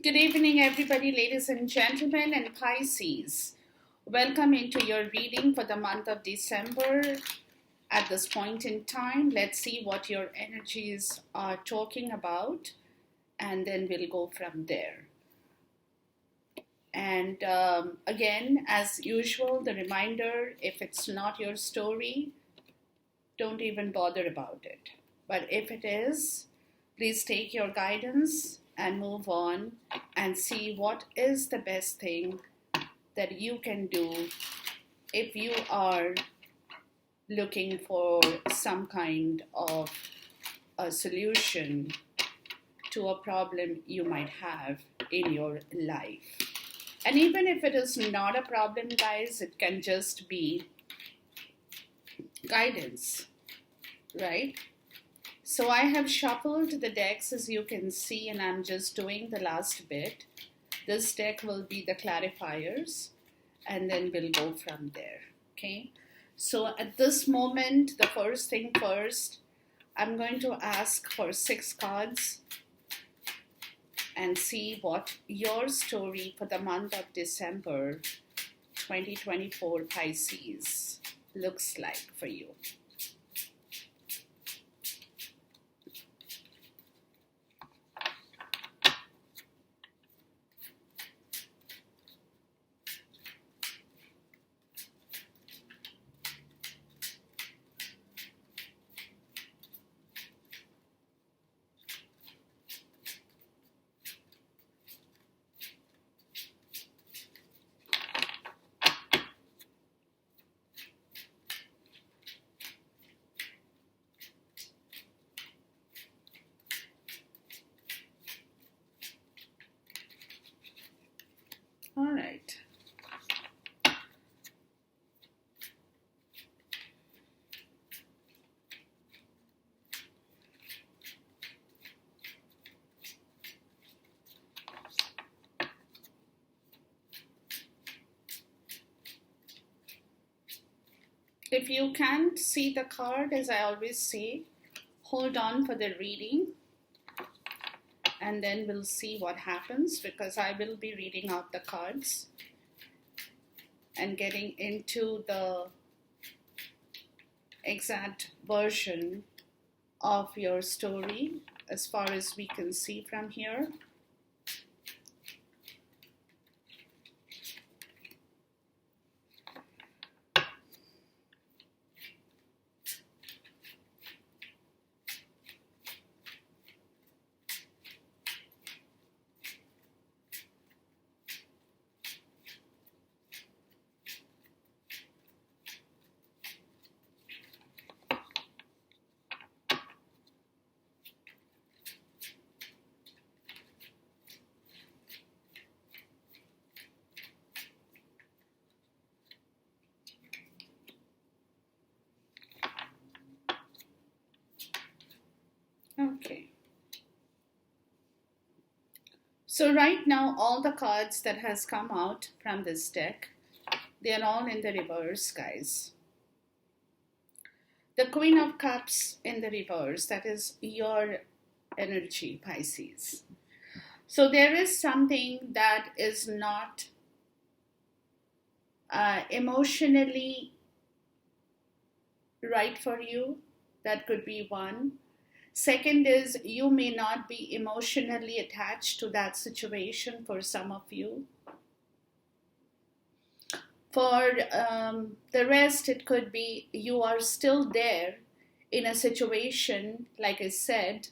Good evening, everybody, ladies and gentlemen, and Pisces. Welcome into your reading for the month of December. At this point in time, let's see what your energies are talking about, and then we'll go from there. And again, as usual, the reminder, if it's not your story, don't even bother about it. But if it is, please take your guidance and move on and see what is the best thing that you can do if you are looking for some kind of a solution to a problem you might have in your life. And even if it is not a problem, guys, it can just be guidance, right? So I have shuffled the decks, as you can see, and I'm just doing the last bit. This deck will be the clarifiers, and then we'll go from there, okay? So at this moment, the first thing first, I'm going to ask for 6 cards and see what your story for the month of December 2024 Pisces looks like for you. All right. If you can't see the card, as I always say, hold on for the reading, and then we'll see what happens, because I will be reading out the cards and getting into the exact version of your story as far as we can see from here. Okay. So right now, all the cards that has come out from this deck, they are all in the reverse, guys. The Queen of Cups in the reverse, that is your energy, Pisces. So there is something that is not emotionally right for you. That could be one. Second is, you may not be emotionally attached to that situation for some of you. For the rest, it could be you are still there in a situation, like I said,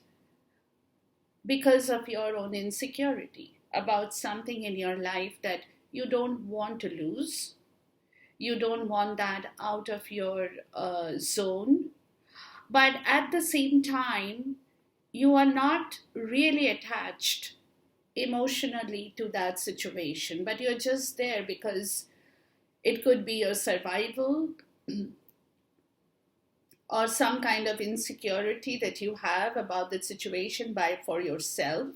because of your own insecurity about something in your life that you don't want to lose. You don't want that out of your zone. But at the same time, you are not really attached emotionally to that situation, but you're just there because it could be your survival or some kind of insecurity that you have about the situation for yourself,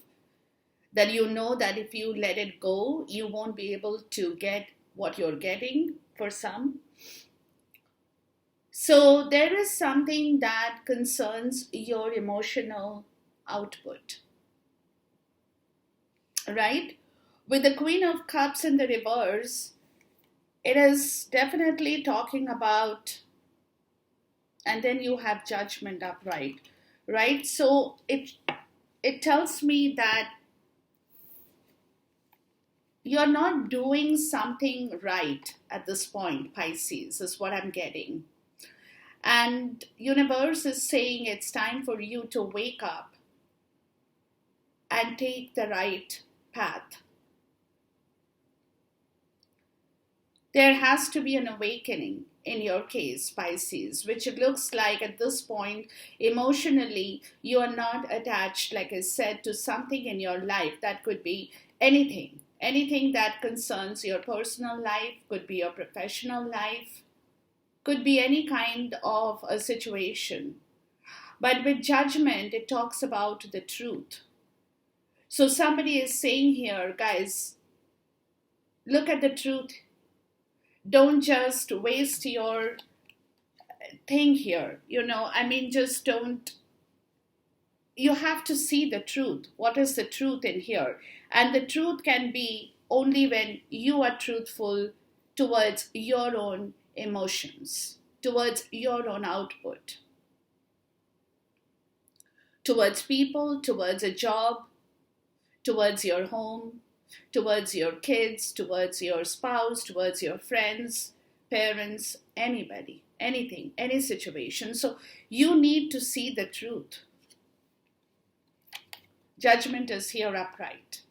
that you know that if you let it go, you won't be able to get what you're getting for some. So there is something that concerns your emotional output. right? With the Queen of Cups in the reverse, it is definitely talking about, and then you have Judgment upright, right? So it tells me that you're not doing something right at this point, Pisces, is what I'm getting. And universe is saying it's time for you to wake up and take the right path. There has to be an awakening in your case, Pisces, which it looks like at this point, emotionally, you are not attached, like I said, to something in your life. That could be anything. Anything that concerns your personal life, could be your professional life, could be any kind of a situation. But with Judgment, it talks about the truth. So somebody is saying here, guys, look at the truth. Don't just waste your thing here. Just don't. You have to see the truth. What is the truth in here? And the truth can be only when you are truthful towards your own emotions, towards your own output, towards people, towards a job, towards your home, towards your kids, towards your spouse, towards your friends, parents, anybody, anything, any situation. So you need to see the truth. Judgment is here upright.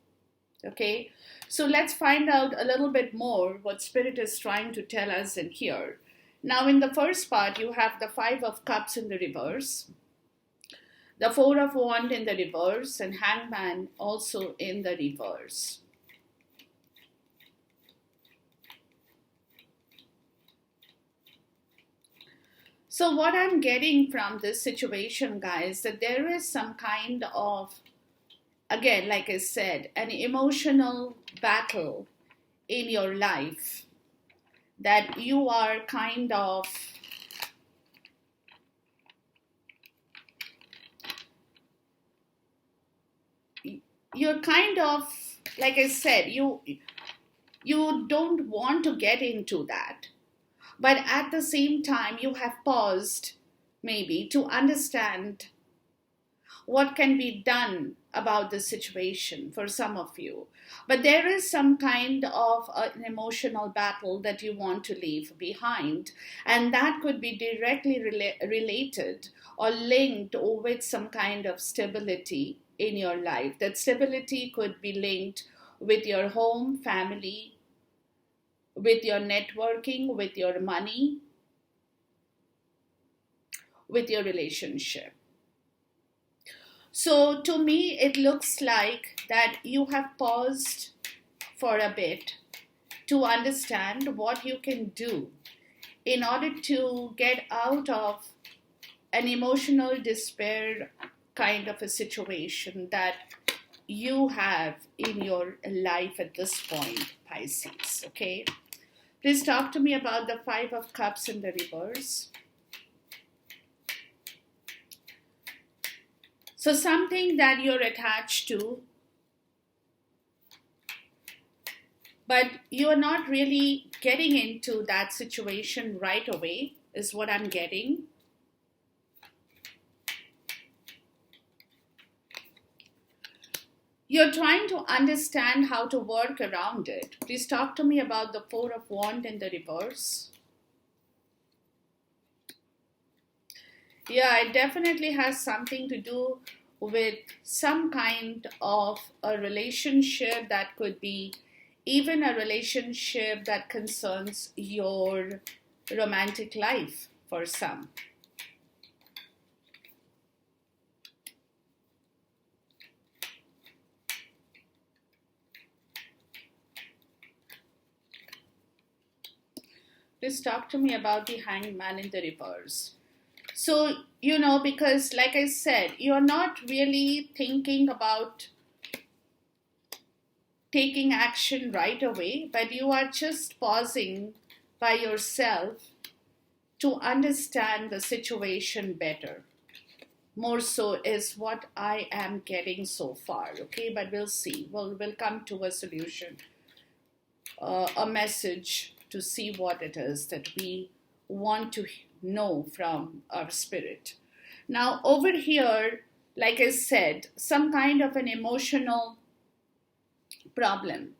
Okay? So let's find out a little bit more what Spirit is trying to tell us in here. Now, in the first part, you have the Five of Cups in the reverse, the Four of Wands in the reverse, and Hangman also in the reverse. So what I'm getting from this situation, guys, that there is some kind of, again, like I said, an emotional battle in your life that you are kind of like I said, you don't want to get into that. But at the same time, you have paused maybe to understand what can be done about the situation for some of you. But there is some kind of an emotional battle that you want to leave behind. And that could be directly related or linked with some kind of stability in your life. That stability could be linked with your home, family, with your networking, with your money, with your relationship. So to me, it looks like that you have paused for a bit to understand what you can do in order to get out of an emotional despair kind of a situation that you have in your life at this point, Pisces, okay? Please talk to me about the Five of Cups in the reverse. So something that you're attached to, but you're not really getting into that situation right away, is what I'm getting. You're trying to understand how to work around it. Please talk to me about the Four of Wands in the reverse. Yeah, it definitely has something to do with some kind of a relationship that could be even a relationship that concerns your romantic life for some. Please talk to me about the Hanged Man in the reverse. So, because like I said, you're not really thinking about taking action right away, but you are just pausing by yourself to understand the situation better. more so is what I am getting so far. Okay, but we'll see. We'll come to a solution, a message to see what it is that we want to know from our spirit. Now, over here, like I said, some kind of an emotional problem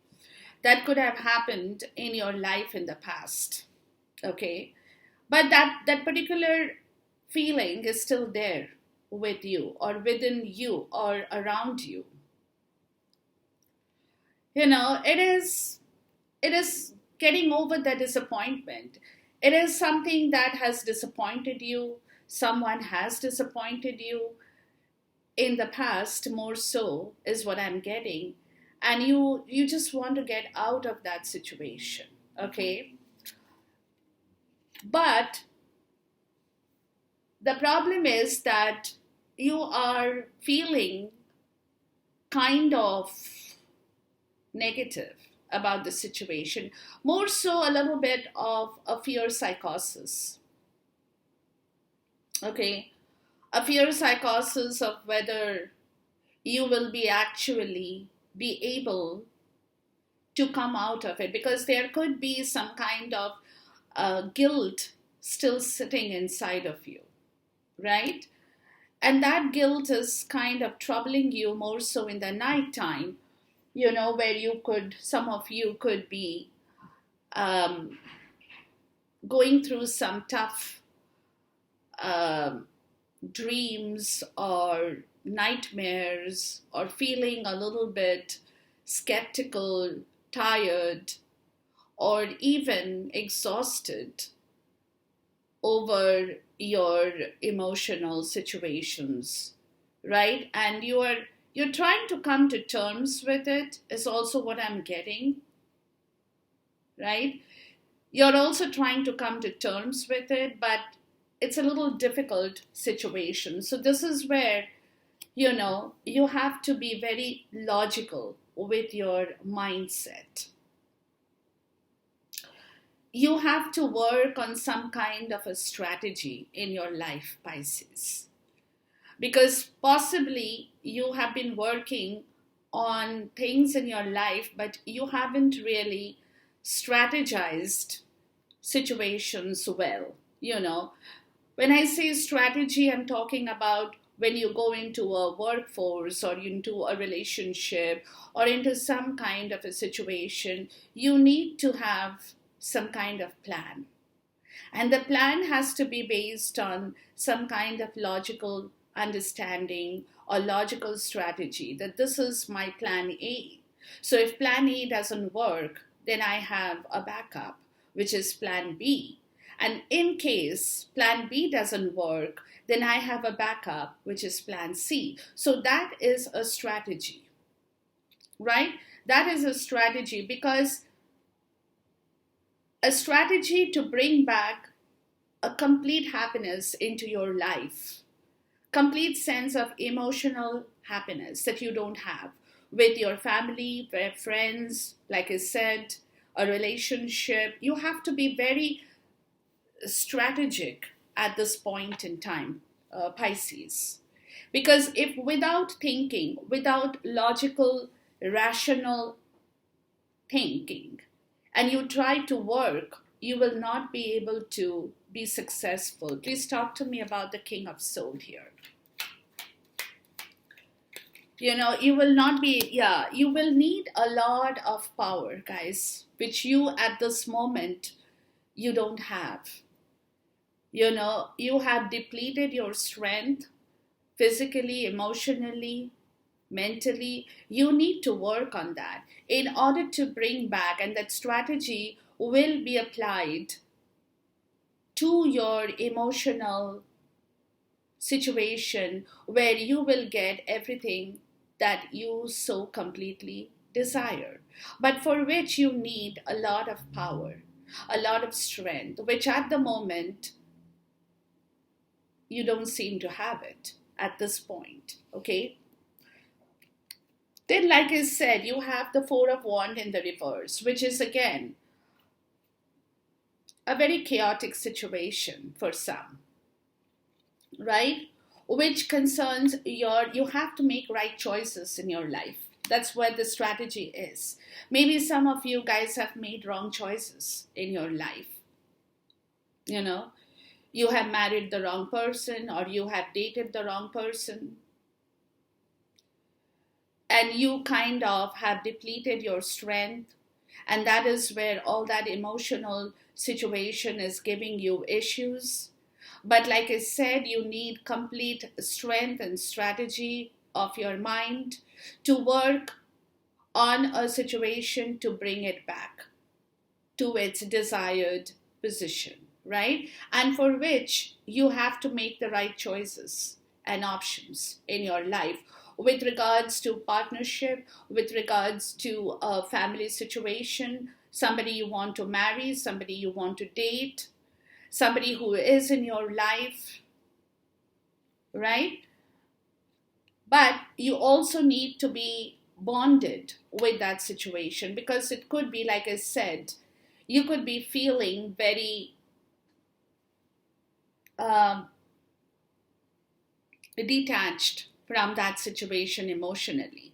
that could have happened in your life in the past. Okay, but that particular feeling is still there with you or within you or around you. It is getting over the disappointment. It is something that has disappointed you. Someone has disappointed you in the past, more so is what I'm getting. And you just want to get out of that situation. Okay, but the problem is that you are feeling kind of negative about the situation, more so a little bit of a fear psychosis. Okay, a fear psychosis of whether you will be actually be able to come out of it, because there could be some kind of guilt still sitting inside of you, right? And that guilt is kind of troubling you more so in the nighttime, where some of you could be um, going through some tough dreams or nightmares, or feeling a little bit skeptical, tired, or even exhausted over your emotional situations, right? And you're trying to come to terms with it, is also what I'm getting, right? You're also trying to come to terms with it, but it's a little difficult situation. So this is where, you have to be very logical with your mindset. You have to work on some kind of a strategy in your life, Pisces. Because possibly you have been working on things in your life, but you haven't really strategized situations well. When I say strategy, I'm talking about when you go into a workforce or into a relationship or into some kind of a situation, you need to have some kind of plan. And the plan has to be based on some kind of logical understanding or logical strategy, that this is my plan A. So if plan A doesn't work, then I have a backup, which is plan B. And in case plan B doesn't work, then I have a backup, which is plan C. So that is a strategy, right? That is a strategy, because a strategy to bring back a complete happiness into your life, complete sense of emotional happiness that you don't have with your family, friends, like I said, a relationship. You have to be very strategic at this point in time, Pisces. Because if without thinking, without logical, rational thinking, and you try to work, you will not be able to be successful. Please talk to me about the King of Soul here. You will not be, you will need a lot of power, guys, which you at this moment, you don't have. You have depleted your strength physically, emotionally, mentally. You need to work on that in order to bring back, and that strategy will be applied to your emotional situation, where you will get everything that you so completely desire, but for which you need a lot of power, a lot of strength, which at the moment you don't seem to have it at this point. Okay, then like I said, you have the Four of Wands in the reverse, which is again a very chaotic situation for some, right? which concerns you have to make right choices in your life. That's where the strategy is. Maybe some of you guys have made wrong choices in your life. You know, you have married the wrong person, or you have dated the wrong person, and you kind of have depleted your strength. And that is where all that emotional situation is giving you issues. But like I said, you need complete strength and strategy of your mind to work on a situation to bring it back to its desired position, right? And for which you have to make the right choices and options in your life with regards to partnership, with regards to a family situation, somebody you want to marry, somebody you want to date, somebody who is in your life, right? But you also need to be bonded with that situation, because it could be, like I said, you could be feeling very detached from that situation emotionally.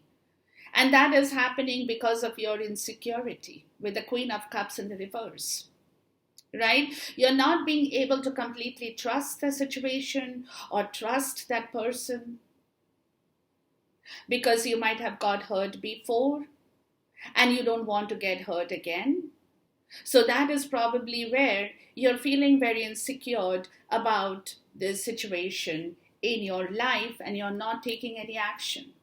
And that is happening because of your insecurity with the Queen of Cups in the reverse, right? You're not being able to completely trust the situation or trust that person because you might have got hurt before and you don't want to get hurt again. So that is probably where you're feeling very insecure about this situation in your life and you're not taking any action.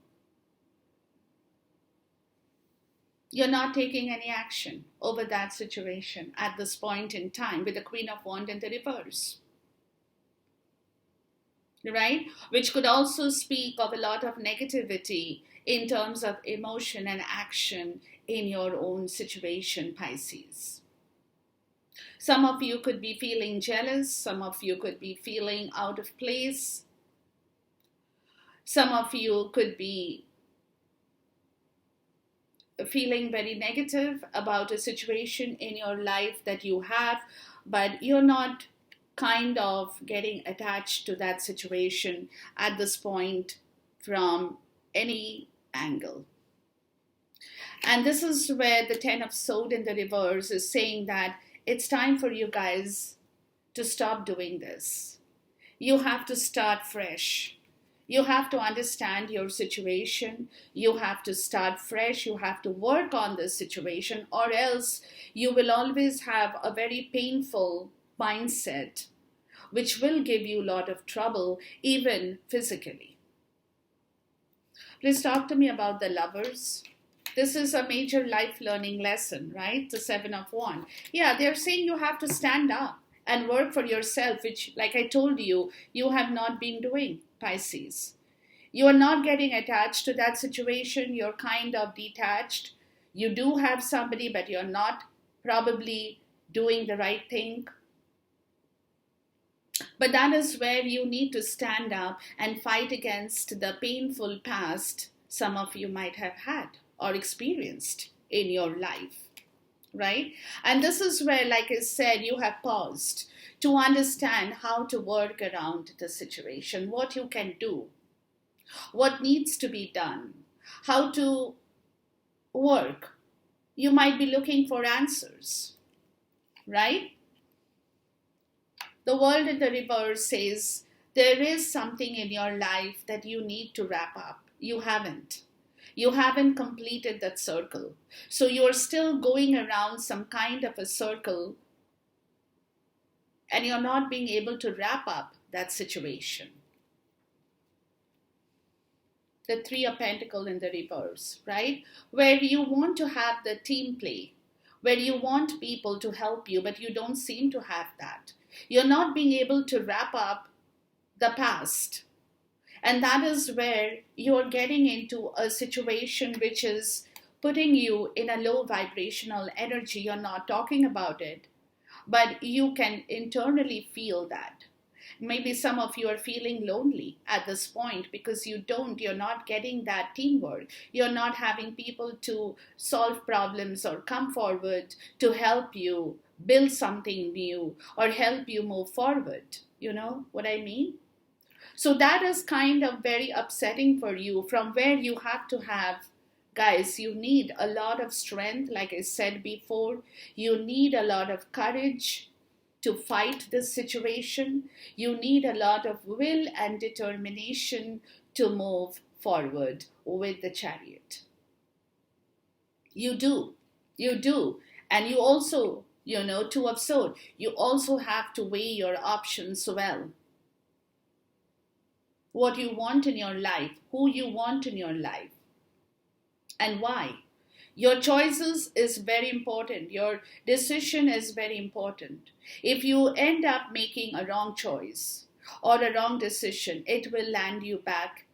You're not taking any action over that situation at this point in time with the Queen of Wands in the reverse, right? Which could also speak of a lot of negativity in terms of emotion and action in your own situation, Pisces. Some of you could be feeling jealous. Some of you could be feeling out of place. Some of you could be feeling very negative about a situation in your life that you have, but you're not kind of getting attached to that situation at this point from any angle. And this is where the Ten of Swords in the reverse is saying that it's time for you guys to stop doing this. You have to start fresh. You have to understand your situation. You have to start fresh. You have to work on this situation, or else you will always have a very painful mindset, which will give you a lot of trouble, even physically. Please talk to me about the Lovers. This is a major life learning lesson, right? The Seven of Wands. Yeah, they're saying you have to stand up and work for yourself, which, like I told you, you have not been doing, Pisces. You are not getting attached to that situation. You're kind of detached. You do have somebody, but you're not probably doing the right thing. But that is where you need to stand up and fight against the painful past some of you might have had or experienced in your life, right? And this is where, like I said, you have paused to understand how to work around the situation, what you can do, what needs to be done, how to work. You might be looking for answers, right? The World in the reverse says there is something in your life that you need to wrap up. You haven't. You haven't completed that circle. So you're still going around some kind of a circle and you're not being able to wrap up that situation. The Three of Pentacles in the reverse, right? Where you want to have the team play, where you want people to help you, but you don't seem to have that. You're not being able to wrap up the past. And that is where you're getting into a situation which is putting you in a low vibrational energy. You're not talking about it, but you can internally feel that. Maybe some of you are feeling lonely at this point because you're not getting that teamwork. You're not having people to solve problems or come forward to help you build something new or help you move forward. You know what I mean? So that is kind of very upsetting for you, from where you have to have, guys, you need a lot of strength, like I said before. You need a lot of courage to fight this situation. You need a lot of will and determination to move forward with the Chariot. You do. You do. And you also, to observe, you also have to weigh your options well. What you want in your life, who you want in your life, and why. Your choices is very important. Your decision is very important. If you end up making a wrong choice or a wrong decision, it will land you back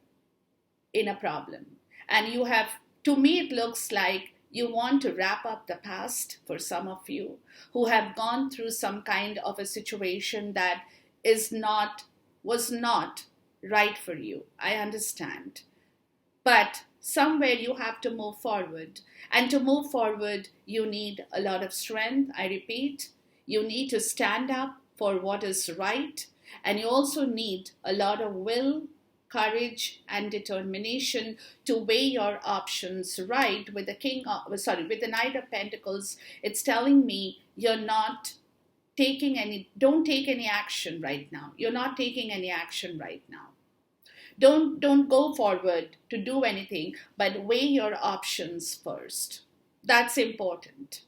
in a problem. And you have, to me, it looks like you want to wrap up the past for some of you who have gone through some kind of a situation that was not right for you. I understand. But somewhere you have to move forward. And to move forward, you need a lot of strength. I repeat, you need to stand up for what is right. And you also need a lot of will, courage, and determination to weigh your options right. With the Knight of Pentacles, it's telling me you're not don't take any action right now. You're not taking any action right now. Don't go forward to do anything, but weigh your options first. That's important.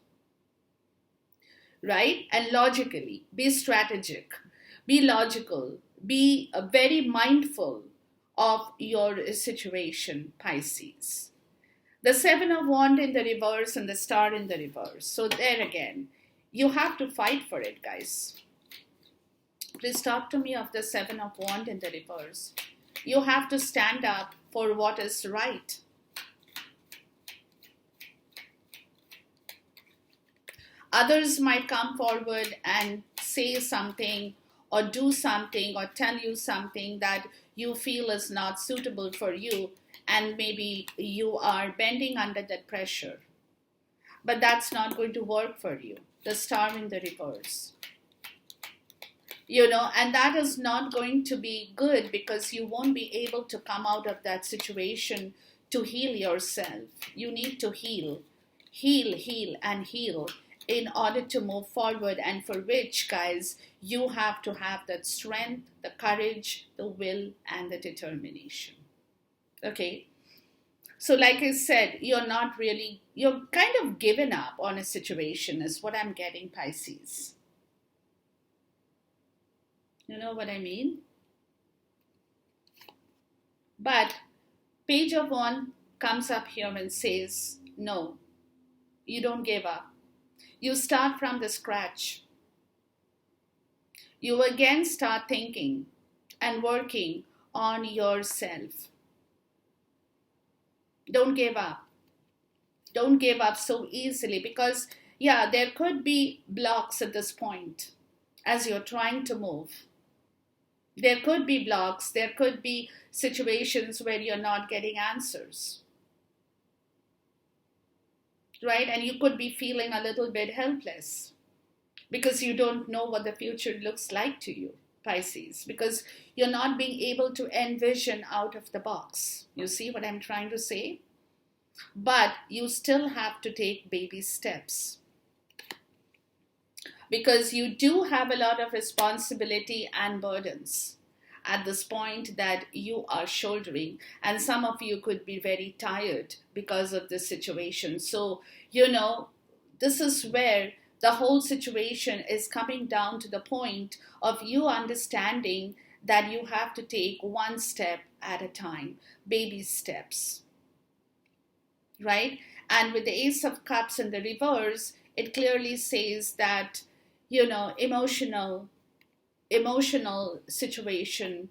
Right? And logically, be strategic, be logical, be very mindful of your situation, Pisces. The Seven of Wands in the reverse and the Star in the reverse. So there again, you have to fight for it, guys. Please talk to me of the Seven of Wands in the reverse. You have to stand up for what is right. Others might come forward and say something or do something or tell you something that you feel is not suitable for you, and maybe you are bending under that pressure. But that's not going to work for you. The Star in the reverse. And that is not going to be good, because you won't be able to come out of that situation to heal yourself. You need to heal, and heal in order to move forward, and for which, guys, you have to have that strength, the courage, the will, and the determination. Okay? So like I said, you're kind of given up on a situation is what I'm getting, Pisces. You know what I mean? But Page of Wands comes up here and says, no, you don't give up. You start from the scratch. You again start thinking and working on yourself. Don't give up. Don't give up so easily, because, there could be blocks at this point as you're trying to move. There could be blocks. There could be situations where you're not getting answers. Right? And you could be feeling a little bit helpless because you don't know what the future looks like to you, Pisces, because you're not being able to envision out of the box. You see what I'm trying to say? But you still have to take baby steps, because you do have a lot of responsibility and burdens at this point that you are shouldering. And some of you could be very tired because of this situation. So, this is where the whole situation is coming down to the point of you understanding that you have to take one step at a time, baby steps. Right? And with the Ace of Cups in the reverse, it clearly says that, emotional situation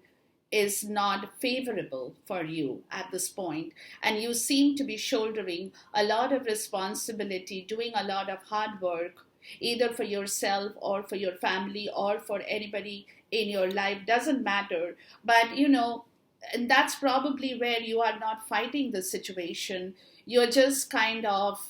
is not favorable for you at this point, and you seem to be shouldering a lot of responsibility, doing a lot of hard work, either for yourself or for your family or for anybody in your life, doesn't matter. But and that's probably where you are not fighting the situation. You're just kind of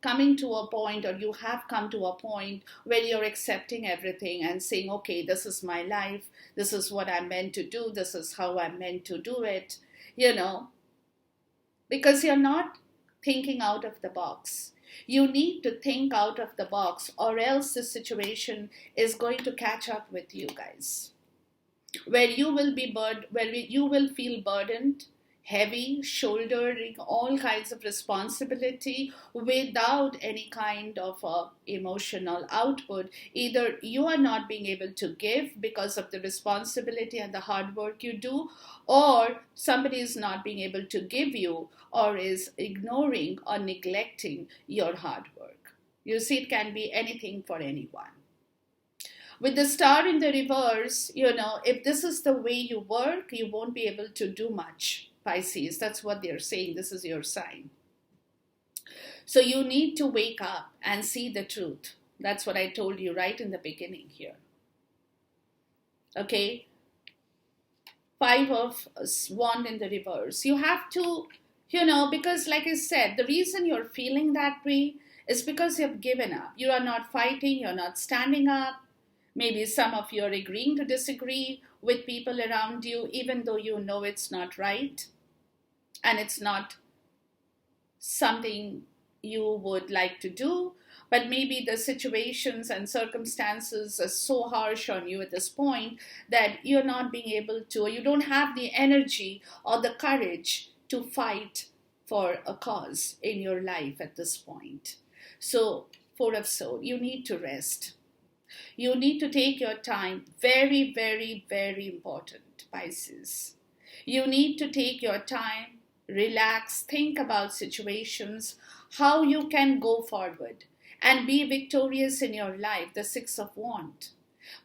coming to a point, or you have come to a point where you're accepting everything and saying, okay, this is my life, this is what I'm meant to do, this is how I'm meant to do it, because you're not thinking out of the box. You need to think out of the box, or else the situation is going to catch up with you guys, where you will be where you will feel burdened, heavy, shouldering all kinds of responsibility without any kind of emotional output. Either you are not being able to give because of the responsibility and the hard work you do, or somebody is not being able to give you, or is ignoring or neglecting your hard work. You see, it can be anything for anyone. With the star in the reverse, if this is the way you work, you won't be able to do much, Pisces. That's what they're saying. This is your sign. So you need to wake up and see the truth. That's what I told you right in the beginning here. Okay? 5 of Wand in the reverse. You have to, because like I said, the reason you're feeling that way is because you've given up. You are not fighting. You're not standing up. Maybe some of you are agreeing to disagree with people around you, even though you know it's not right and it's not something you would like to do. But maybe the situations and circumstances are so harsh on you at this point that you're not being able to, or you don't have the energy or the courage to fight for a cause in your life at this point. So, 4 of Swords, you need to rest. You need to take your time. Very, very, very important, Pisces. You need to take your time, relax, think about situations, how you can go forward and be victorious in your life, the 6 of Wands.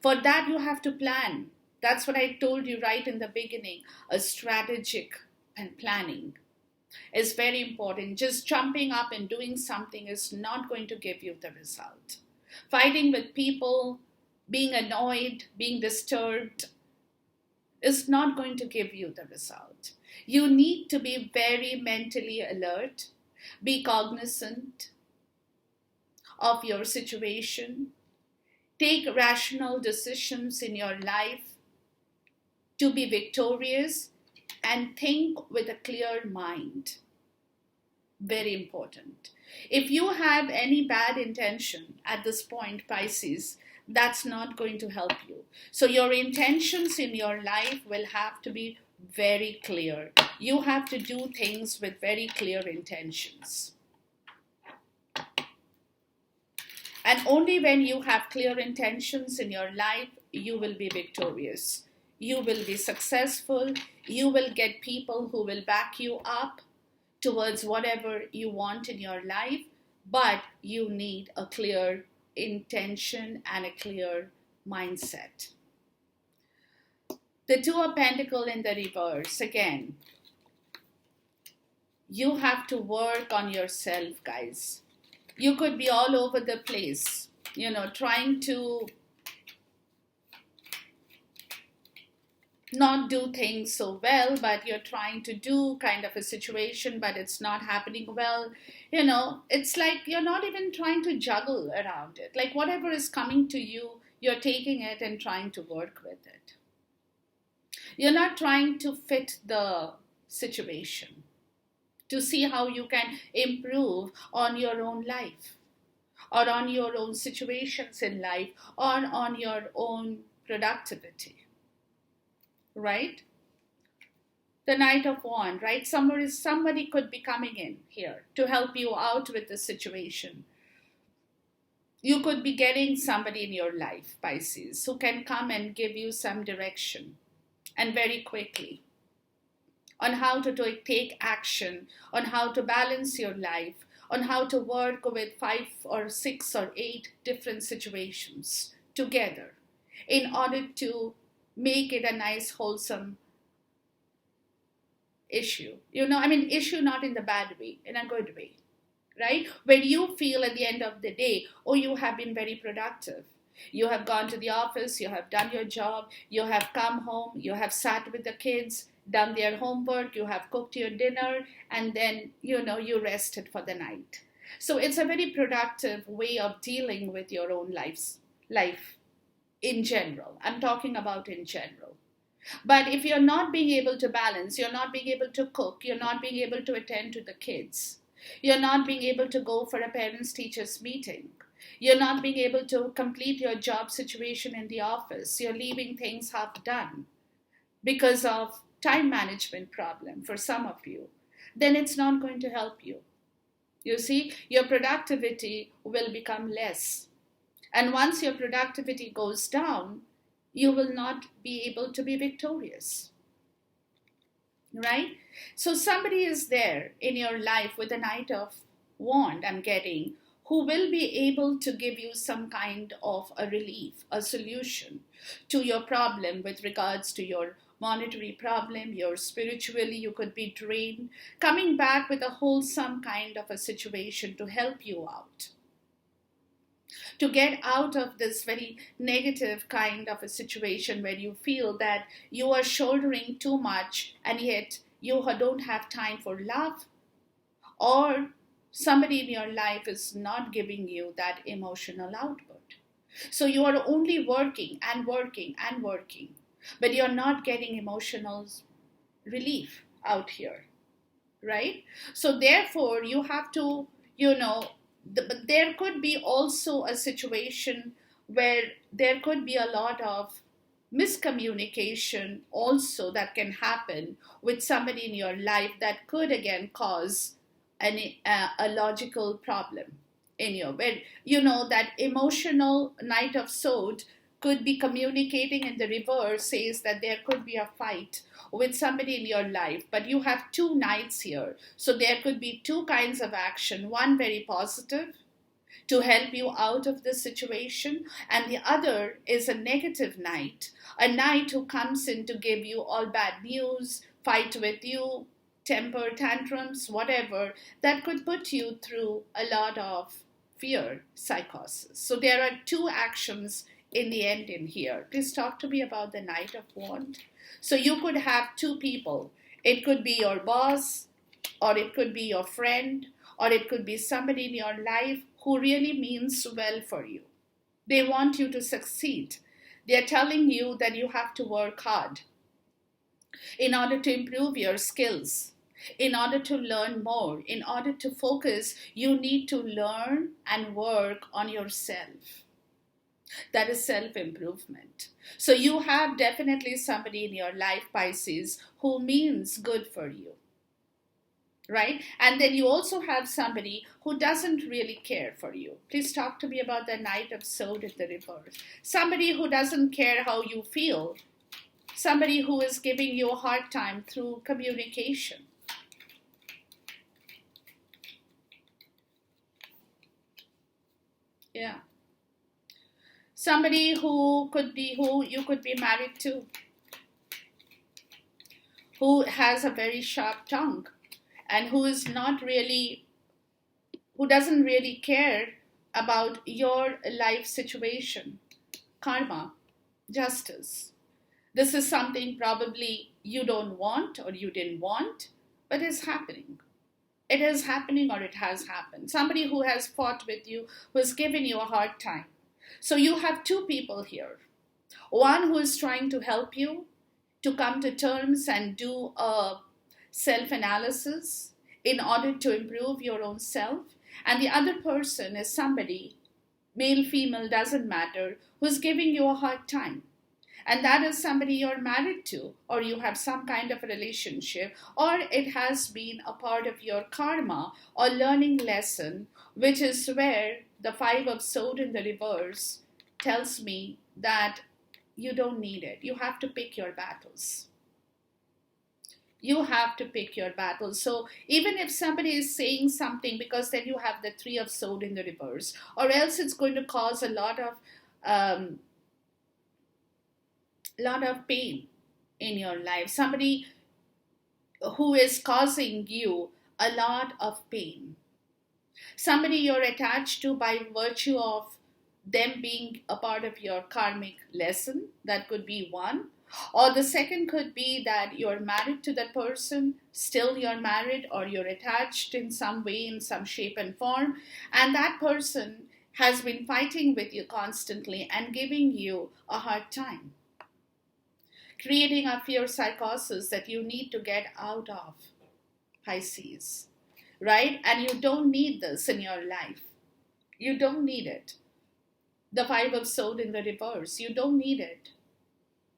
For that, you have to plan. That's what I told you right in the beginning. A strategic and planning is very important. Just jumping up and doing something is not going to give you the result. Fighting with people, being annoyed, being disturbed is not going to give you the result. You need to be very mentally alert, be cognizant of your situation, take rational decisions in your life to be victorious, and think with a clear mind. Very important. If you have any bad intention at this point, Pisces, that's not going to help you. So your intentions in your life will have to be very clear. You have to do things with very clear intentions. And only when you have clear intentions in your life, you will be victorious. You will be successful. You will get people who will back you up towards whatever you want in your life, but you need a clear intention and a clear mindset. The 2 of Pentacles in the reverse, again, you have to work on yourself, guys. You could be all over the place, trying to not do things so well, but you're trying to do kind of a situation, but it's not happening well. It's like you're not even trying to juggle around it. Like whatever is coming to you, you're taking it and trying to work with it. You're not trying to fit the situation to see how you can improve on your own life, or on your own situations in life, or on your own productivity. Right? The Knight of Wands, right? Somebody could be coming in here to help you out with the situation. You could be getting somebody in your life, Pisces, who can come and give you some direction, and very quickly, on how to take action, on how to balance your life, on how to work with 5 or 6 or 8 different situations together in order to make it a nice, wholesome issue. Issue not in the bad way, in a good way, right? Where you feel at the end of the day, oh, you have been very productive. You have gone to the office, you have done your job, you have come home, you have sat with the kids, done their homework, you have cooked your dinner, and then, you rested for the night. So it's a very productive way of dealing with your own life in general. I'm talking about in general. But if you're not being able to balance, you're not being able to cook, you're not being able to attend to the kids, you're not being able to go for a parents teachers meeting, you're not being able to complete your job situation in the office, you're leaving things half done because of time management problem for some of you, then it's not going to help you. You see, your productivity will become less. And once your productivity goes down, you will not be able to be victorious. Right? So somebody is there in your life with a Knight of Wand, I'm getting, who will be able to give you some kind of a relief, a solution to your problem with regards to your monetary problem, your spiritually, you could be drained, coming back with a wholesome kind of a situation to help you out, to get out of this very negative kind of a situation where you feel that you are shouldering too much and yet you don't have time for love, or somebody in your life is not giving you that emotional output. So you are only working and working and working, but you're not getting emotional relief out here, right? So therefore you have to, but there could be also a situation where there could be a lot of miscommunication also that can happen with somebody in your life that could again cause a logical problem in your, where that emotional Knight of Swords could be communicating in the reverse, says that there could be a fight with somebody in your life, but you have two knights here. So there could be two kinds of action, one very positive to help you out of this situation, and the other is a negative knight, a knight who comes in to give you all bad news, fight with you, temper tantrums, whatever, that could put you through a lot of fear, psychosis. So there are two actions in the end in here. Please talk to me about the Knight of Wands. So you could have two people. It could be your boss, or it could be your friend, or it could be somebody in your life who really means well for you. They want you to succeed. They're telling you that you have to work hard in order to improve your skills, in order to learn more, in order to focus. You need to learn and work on yourself. That is self-improvement. So you have definitely somebody in your life, Pisces, who means good for you, right? And then you also have somebody who doesn't really care for you. Please talk to me about the Knight of Swords in the reverse. Somebody who doesn't care how you feel. Somebody who is giving you a hard time through communication. Yeah. Somebody who you could be married to, who has a very sharp tongue and who doesn't really care about your life situation, karma, justice. This is something probably you don't want or you didn't want, but it's happening. It is happening or it has happened. Somebody who has fought with you, who has given you a hard time. So you have two people here. One who is trying to help you to come to terms and do a self-analysis in order to improve your own self. And the other person is somebody, male, female, doesn't matter, who's giving you a hard time. And that is somebody you're married to, or you have some kind of a relationship, or it has been a part of your karma or learning lesson, which is where the Five of Swords in the reverse tells me that you don't need it. You have to pick your battles. You have to pick your battles. So even if somebody is saying something, because then you have the Three of Swords in the reverse, or else it's going to cause a lot of pain in your life. Somebody who is causing you a lot of pain. Somebody you're attached to by virtue of them being a part of your karmic lesson. That could be one. Or the second could be that you're married to that person, still you're married, or you're attached in some way, in some shape and form, and that person has been fighting with you constantly and giving you a hard time, creating a fear psychosis that you need to get out of, Pisces, right? And you don't need this in your life. You don't need it. The Five of Swords in the reverse, you don't need it.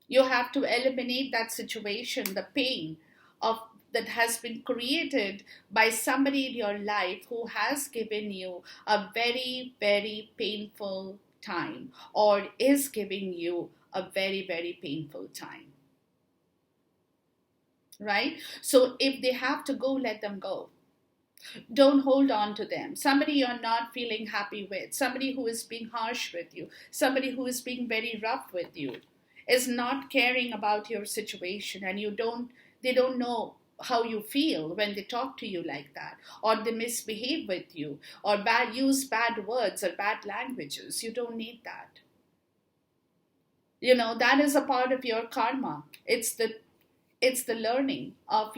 You have to eliminate that situation, the pain of that has been created by somebody in your life who has given you a very, very painful time, or is giving you a very, very painful time. Right? So if they have to go, let them go. Don't hold on to them. Somebody you're not feeling happy with, somebody who is being harsh with you, somebody who is being very rough with you, is not caring about your situation, and they don't know how you feel when they talk to you like that, or they misbehave with you, or use bad words or bad languages. You don't need that. That is a part of your karma. It's the learning of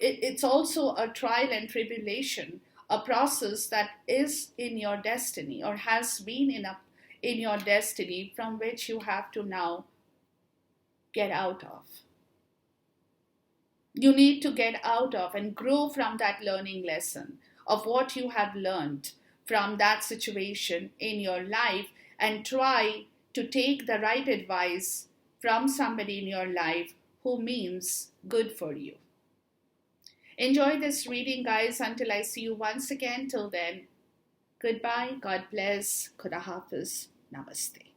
it's also a trial and tribulation, a process that is in your destiny, or has been in your destiny, from which you have to now get out of. You need to get out of and grow from that learning lesson of what you have learned from that situation in your life, and try to take the right advice from somebody in your life who means good for you. Enjoy this reading, guys, until I see you once again. Till then, goodbye, God bless, Khuda Hafiz, Namaste.